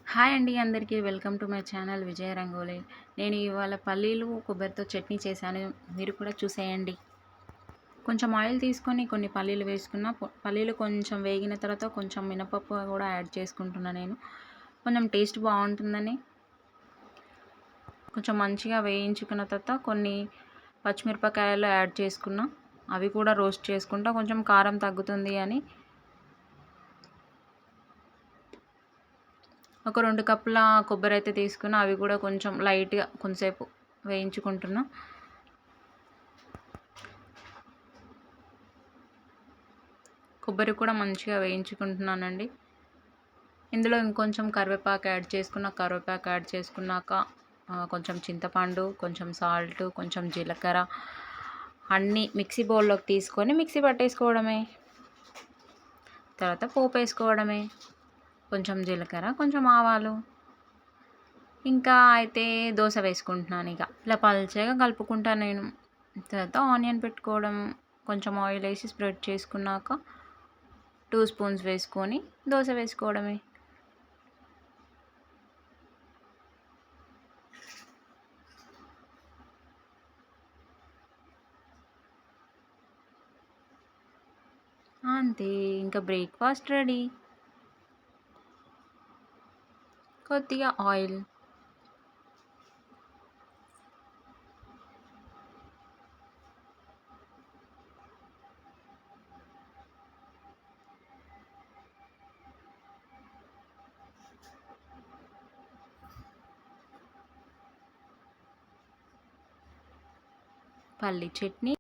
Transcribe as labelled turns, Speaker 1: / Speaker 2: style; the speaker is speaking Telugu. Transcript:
Speaker 1: హాయ్ అండి అందరికీ వెల్కమ్ టు మై ఛానల్ విజయ రంగోలి. నేను ఇవాళ పల్లీలు కొబ్బరితో చట్నీ చేశాను. మీరు కూడా చూసేయండి. కొంచెం ఆయిల్ తీసుకొని కొన్ని పల్లీలు వేసుకున్న. పల్లీలు కొంచెం వేగిన తర్వాత కొంచెం మినపప్పు కూడా యాడ్ చేసుకుంటున్నా నేను. కొంచెం టేస్ట్ బాగుంటుందని కొంచెం మంచిగా వేయించుకున్న తర్వాత కొన్ని పచ్చిమిరపకాయలు యాడ్ చేసుకున్నా. అవి కూడా రోస్ట్ చేసుకుంటా. కొంచెం కారం తగ్గుతుంది అని ఒక 2 కప్పుల కొబ్బరి అయితే తీసుకున్నా. అవి కూడా కొంచెం లైట్‌గా కొంచెంసేపు వేయించుకుంటున్నా. కొబ్బరి కూడా మంచిగా వేయించుకుంటున్నానండి. ఇందులో ఇంకొంచెం కరివేపాకు యాడ్ చేసుకున్నాక కొంచెం చింతపండు, కొంచెం సాల్ట్, కొంచెం జీలకర్ర అన్నీ మిక్సీ బౌల్‌లోకి తీసుకొని మిక్సీ పట్టేసుకోవడమే. తర్వాత పోపేసుకోవడమే. కొంచెం జీలకర్ర, కొంచెం ఆవాలు. ఇంకా అయితే దోస వేసుకుంటున్నాను ఇక. ఇలా పల్చగా కలుపుకుంటా నేను. తర్వాత ఆనియన్ పెట్టుకోవడం. కొంచెం ఆయిల్ వేసి స్ప్రెడ్ చేసుకున్నాక 2 స్పూన్స్ వేసుకొని దోస వేసుకోవడమే. అంతే, ఇంకా బ్రేక్‌ఫాస్ట్ రెడీ. కొద్దిగా ఆయిల్, పల్లి చట్నీ.